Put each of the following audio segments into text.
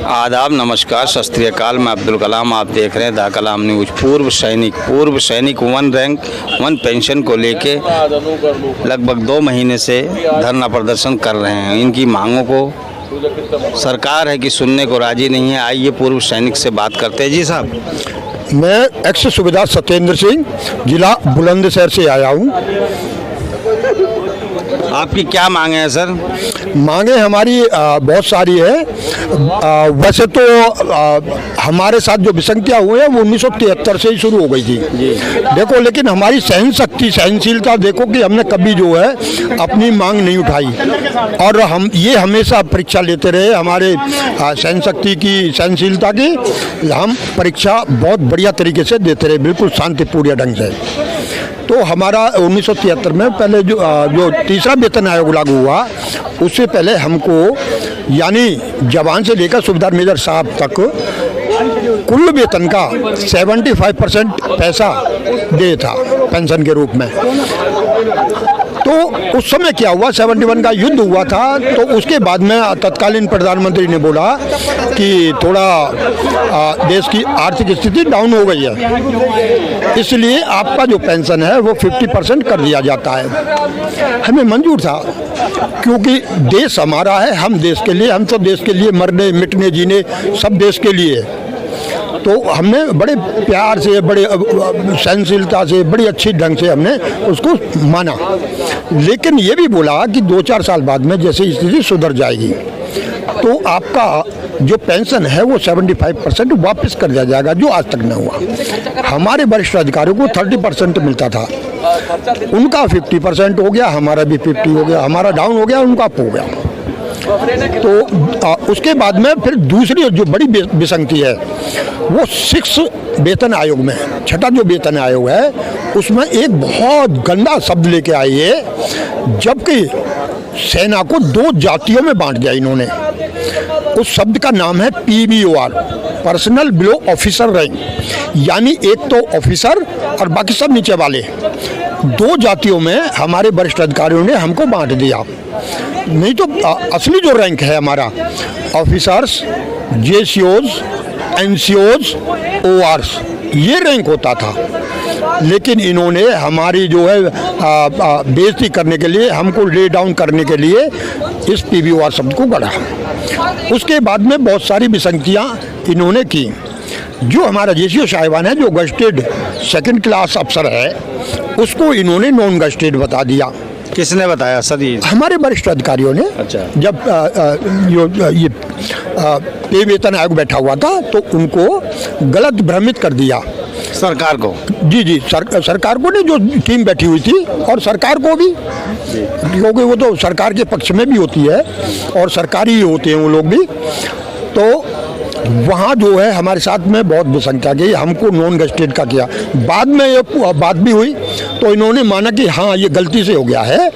आदाब, नमस्कार, सत श्री अकाल। मैं अब्दुल कलाम, आप देख रहे हैं द कलाम न्यूज। पूर्व सैनिक वन रैंक वन पेंशन को लेके लगभग 2 महीने से धरना प्रदर्शन कर रहे हैं। इनकी मांगों को सरकार है कि सुनने को राजी नहीं है। आइए पूर्व सैनिक से बात करते हैं। जी साहब। मैं एक्स सूबेदार सत्येंद्र सिंह, जिला बुलंदशहर से आया हूँ। आपकी क्या मांगे हैं सर? मांगे हमारी बहुत सारी है। वैसे तो हमारे साथ जो विसंख्या हुए हैं वो 1973 से ही शुरू हो गई थी। देखो, लेकिन हमारी सहन शक्ति, सहनशीलता देखो कि हमने कभी जो है अपनी मांग नहीं उठाई और हम ये हमेशा परीक्षा लेते रहे हमारे सहन शक्ति की, सहनशीलता की। हम परीक्षा बहुत बढ़िया तरीके से देते रहे, बिल्कुल शांतिपूर्ण ढंग से। तो हमारा 1973 में पहले जो तीसरा वेतन आयोग लागू हुआ, उससे पहले हमको यानी जवान से लेकर सूबेदार मेजर साहब तक कुल वेतन का 75% पैसा दे था पेंशन के रूप में। तो उस समय क्या हुआ, 71 का युद्ध हुआ था। तो उसके बाद में तत्कालीन प्रधानमंत्री ने बोला कि थोड़ा देश की आर्थिक स्थिति डाउन हो गई है, इसलिए आपका जो पेंशन है वो 50% कर दिया जाता है। हमें मंजूर था, क्योंकि देश हमारा है, हम देश के लिए, हम तो देश के लिए मरने मिटने जीने सब देश के लिए। तो हमने बड़े प्यार से, बड़े सहनशीलता से, बड़ी अच्छी ढंग से हमने उसको माना। लेकिन ये भी बोला कि 2-4 साल बाद में जैसे स्थिति सुधर जाएगी तो आपका जो पेंशन है वो 75% वापस कर दिया जाएगा, जो आज तक न हुआ। हमारे वरिष्ठ अधिकारियों को 30% मिलता था, उनका 50% हो गया, हमारा भी 50 हो गया। हमारा डाउन हो गया, उनका अप हो गया। तो उसके बाद में फिर दूसरी जो बड़ी विसंगति है वो 6 वेतन आयोग में, छठा जो वेतन आयोग है उसमें एक बहुत गंदा शब्द लेके आई है, जबकि सेना को 2 जातियों में बांट दिया इन्होंने। उस शब्द का नाम है PBOR, personal below officer rank, यानी एक तो ऑफिसर और बाकी सब नीचे वाले। 2 जातियों में हमारे वरिष्ठ अधिकारियों ने हमको बांट दिया। नहीं तो असली जो रैंक है हमारा ऑफिसर्स, JCOs, NCOs, ORs, ये रैंक होता था। लेकिन इन्होंने हमारी जो है बेइज्जती करने के लिए, हमको ले डाउन करने के लिए इस PBOR शब्द को गढ़ा। उसके बाद में बहुत सारी विसंगतियाँ इन्होंने की। जो हमारा JCO साहिबान है, जो गस्टेड 2nd क्लास अफसर है, उसको इन्होंने नॉन गस्टेड बता दिया। किसने बताया सर? ये हमारे वरिष्ठ अधिकारियों ने। अच्छा। जब ये पे वेतन आयोग बैठा हुआ था तो उनको गलत भ्रमित कर दिया सरकार को। जी, सरकार को नहीं, जो टीम बैठी हुई थी, और सरकार को भी, क्योंकि वो तो सरकार के पक्ष में भी होती है और सरकारी ही होते हैं वो लोग भी। तो वहाँ जो है हमारे साथ में बहुत विसंख्या की, हमको नॉन गस्टेड का किया। बाद में ये बात भी हुई तो इन्होंने माना कि हाँ ये गलती से हो गया है,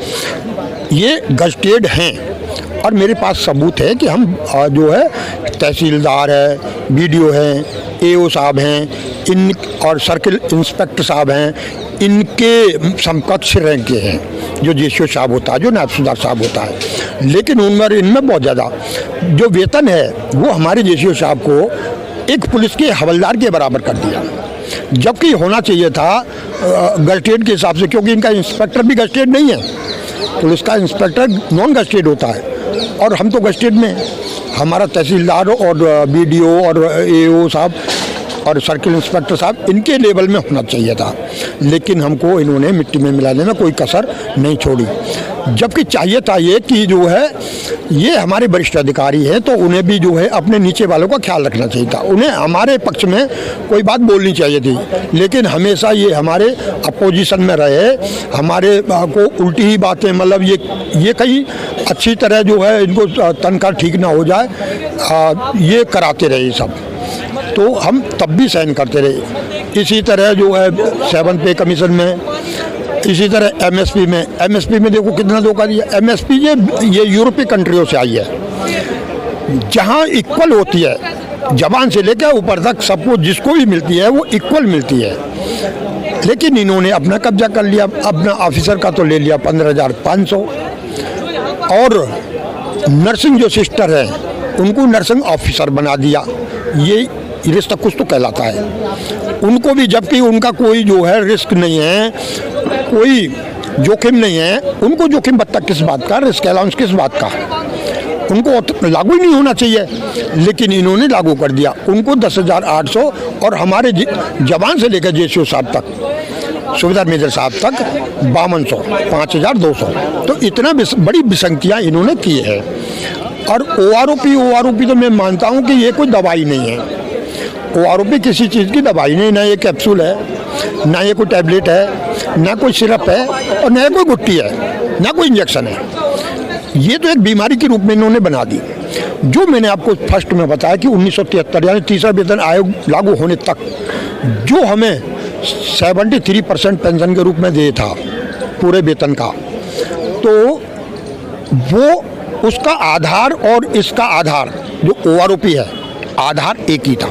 ये गस्टेड हैं। और मेरे पास सबूत है कि हम जो है तहसीलदार है, BDO हैं, AO साहब हैं, इन और सर्किल इंस्पेक्टर साहब हैं, इनके समकक्ष रैंक के हैं जो JCO साहब होता है, जो नायब सूबेदार साहब होता है। लेकिन इनमें बहुत ज़्यादा जो वेतन है वो हमारे JCO साहब को एक पुलिस के हवलदार के बराबर कर दिया, जबकि होना चाहिए था गस्टेड के हिसाब से, क्योंकि इनका इंस्पेक्टर भी गस्टेड नहीं है। पुलिस का इंस्पेक्टर नॉन गस्टेड होता है और हम तो गस्टेड में। हमारा तहसीलदार और BDO और AO साहब और सर्किल इंस्पेक्टर साहब इनके लेवल में होना चाहिए था, लेकिन हमको इन्होंने मिट्टी में मिलाने में कोई कसर नहीं छोड़ी। जबकि चाहिए था ये कि जो है ये हमारे वरिष्ठ अधिकारी हैं तो उन्हें भी जो है अपने नीचे वालों का ख्याल रखना चाहिए था, उन्हें हमारे पक्ष में कोई बात बोलनी चाहिए थी। लेकिन हमेशा ये हमारे अपोजिशन में रहे, हमारे को उल्टी ही बातें, मतलब ये कहीं अच्छी तरह जो है इनको तनख्वाह ठीक ना हो जाए, ये कराते रहे सब। तो हम तब भी सहन करते रहे। इसी तरह जो है 7 पे कमीशन में, इसी तरह MSP में देखो कितना धोखा दिया। MSP ये यूरोपीय कंट्रियों से आई है, जहाँ इक्वल होती है, जवान से लेकर ऊपर तक सबको जिसको भी मिलती है वो इक्वल मिलती है। लेकिन इन्होंने अपना कब्जा कर लिया, अपना ऑफिसर का तो ले लिया 15,500। और नर्सिंग जो सिस्टर है उनको नर्सिंग ऑफिसर बना दिया। ये रिश्ता कुछ तो कहलाता है उनको भी, जबकि उनका कोई जो है रिस्क नहीं है, कोई जोखिम नहीं है। उनको जोखिम बत्ता किस बात का, रिस्क अलाउंस किस बात का, उनको लागू ही नहीं होना चाहिए, लेकिन इन्होंने लागू कर दिया। उनको 10,800 और हमारे जवान से लेकर जेसीओ साहब तक, सुबेदार मेजर साहब तक 5200, 5,200। तो इतना बड़ी विसंगतियाँ इन्होंने की है। और OROP तो मैं मानता हूँ कि ये कोई दवाई नहीं है। OROP किसी चीज़ की दवाई नहीं, ना ये कैप्सूल है, ना ये कोई टैबलेट है, ना कोई सिरप है, और ना कोई गुट्टी है, ना कोई इंजेक्शन है। ये तो एक बीमारी के रूप में इन्होंने बना दी। जो मैंने आपको फर्स्ट में बताया कि 1973 यानी तीसरा वेतन आयोग लागू होने तक जो हमें 73% पेंशन के रूप में दिए था पूरे वेतन का, तो वो उसका आधार और इसका आधार जो OROP है, आधार एक ही था।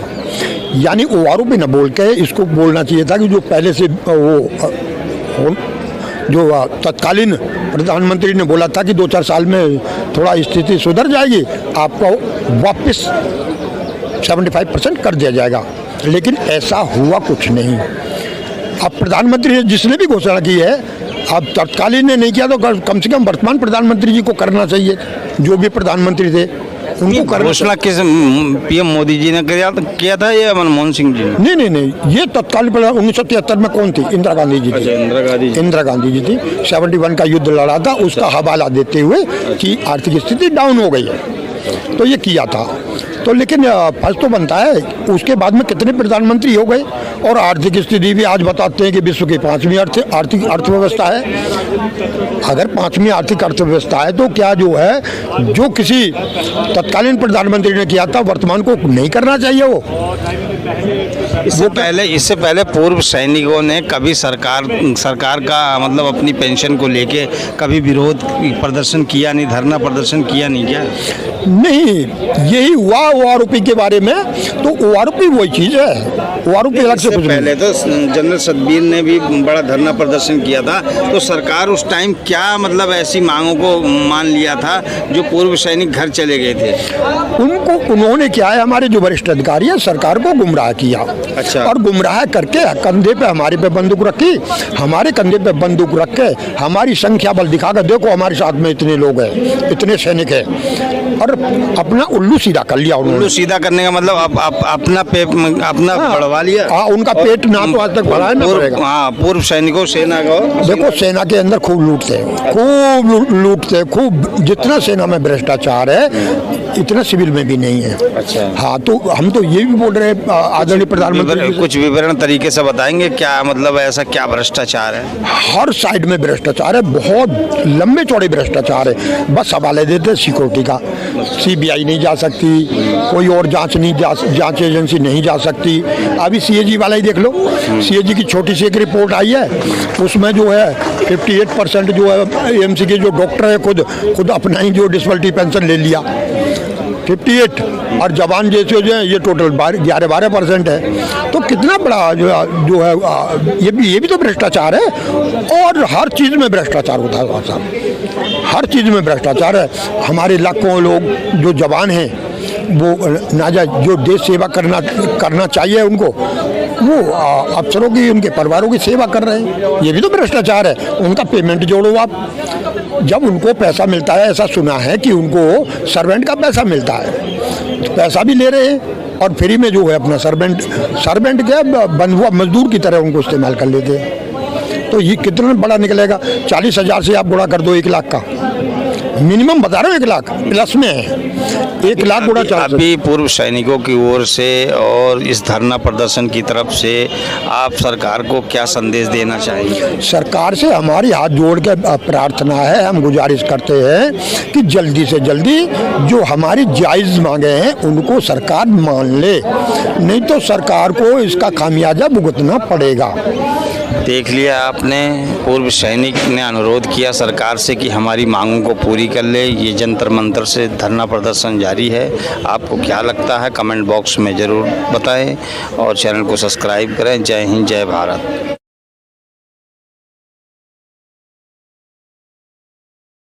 यानी OROP न बोल के इसको बोलना चाहिए था कि जो पहले से वो जो तत्कालीन प्रधानमंत्री ने बोला था कि 2-4 साल में थोड़ा स्थिति सुधर जाएगी, आपको वापस 75% कर दिया जाएगा। लेकिन ऐसा हुआ कुछ नहीं। अब प्रधानमंत्री ने जिसने भी घोषणा की है, अब तत्कालीन ने नहीं किया तो कम से कम वर्तमान प्रधानमंत्री जी को करना चाहिए, जो भी प्रधानमंत्री थे उनको करना। घोषणा किस PM मोदी जी ने किया था या मनमोहन सिंह जी ने? नहीं, ये तत्कालीन 1973 में कौन थी? इंदिरा गांधी जी थी। इंदिरा गांधी जी थी। 71 का युद्ध लड़ा था, उसका हवाला देते हुए कि आर्थिक स्थिति डाउन हो गई है, तो ये किया था। तो लेकिन फर्ज तो बनता है, उसके बाद में कितने प्रधानमंत्री हो गए, और आर्थिक स्थिति भी आज बताते हैं कि विश्व की 5वीं आर्थिक अर्थव्यवस्था है। अगर 5वीं आर्थिक अर्थव्यवस्था है तो क्या जो है, जो किसी तत्कालीन प्रधानमंत्री ने किया था, वर्तमान को नहीं करना चाहिए वो? इससे पहले पूर्व सैनिकों ने कभी सरकार का मतलब अपनी पेंशन को लेके कभी विरोध प्रदर्शन किया नहीं, धरना प्रदर्शन किया नहीं क्या? नहीं, यही हुआ OROP के बारे में। तो OROP वही चीज़ है, OROP अलग से कुछ पहले तो जनरल सतबीर ने भी बड़ा धरना प्रदर्शन किया था। तो सरकार उस टाइम क्या मतलब ऐसी मांगों को मान लिया था जो पूर्व सैनिक घर चले गए थे? उन्होंने क्या है, हमारे जो वरिष्ठ अधिकारी हैं, सरकार को गुमराह किया। अच्छा। और गुमराह करके कंधे पे हमारे पे बंदूक रखी, हमारे कंधे पे बंदूक रख के हमारी संख्या बल दिखाकर, देखो हमारे साथ में इतने लोग हैं, इतने सैनिक हैं, और अपना उल्लू सीधा कर लिया उन्होंने। उल्लू सीधा करने का मतलब अपना बढ़वा लिया। हाँ, उनका पेट ना तो आज तक बढ़ा है ना बढ़ेगा। हाँ, पूर्व सैनिकों सेना को देखो, सेना के अंदर खूब लूटते हैं, खूब जितना सेना में भ्रष्टाचार है इतना सिविल में भी नहीं है। अच्छा। हाँ, तो हम तो ये भी बोल रहे हैं आदरणीय प्रधानमंत्री, कुछ विवरण तरीके से बताएंगे क्या मतलब ऐसा क्या भ्रष्टाचार है? हर साइड में भ्रष्टाचार है, बहुत लंबे चौड़े भ्रष्टाचार है। बस हवाले देते हैं सिक्योरिटी का, CBI नहीं जा सकती, कोई और जांच एजेंसी नहीं जा सकती। अभी CAG वाला ही देख लो, CAG की छोटी सी एक रिपोर्ट आई है, उसमें जो है 58% जो है AMC के जो डॉक्टर है खुद अपना ही जो डिसेबिलिटी पेंशन ले लिया, 58, और जवान जैसे जो है ये टोटल 11-12% है। तो कितना बड़ा जो है ये भी तो भ्रष्टाचार है। और हर चीज़ में भ्रष्टाचार होता है साहब, हर चीज़ में भ्रष्टाचार है। हमारे लाखों लोग जो जवान हैं, वो नाजा जो देश सेवा करना चाहिए उनको, वो अफसरों की, उनके परिवारों की सेवा कर रहे हैं, ये भी तो भ्रष्टाचार है। उनका पेमेंट जोड़ो आप, जब उनको पैसा मिलता है, ऐसा सुना है कि उनको सर्वेंट का पैसा मिलता है, पैसा भी ले रहे हैं और फ्री में जो है अपना सर्वेंट के बंधुआ मजदूर की तरह उनको इस्तेमाल कर लेते हैं। तो ये कितना बड़ा निकलेगा? 40,000 से आप गुणा कर दो 1 लाख का, मिनिमम बता रहे हो 1 लाख प्लस में है, 1 लाख गुणा 400। अभी पूर्व सैनिकों की ओर से और इस धरना प्रदर्शन की तरफ से आप सरकार को क्या संदेश देना चाहेंगे? सरकार से हमारी हाथ जोड़ के प्रार्थना है, हम गुजारिश करते हैं कि जल्दी से जल्दी जो हमारी जायज़ मांगे हैं उनको सरकार मान ले, नहीं तो सरकार को इसका खामियाजा भुगतना पड़ेगा। देख लिया आपने, पूर्व सैनिक ने अनुरोध किया सरकार से कि हमारी मांगों को पूरी कर ले। ये जंतर मंतर से धरना प्रदर्शन जारी है। आपको क्या लगता है कमेंट बॉक्स में ज़रूर बताएं और चैनल को सब्सक्राइब करें। जय हिंद, जय भारत।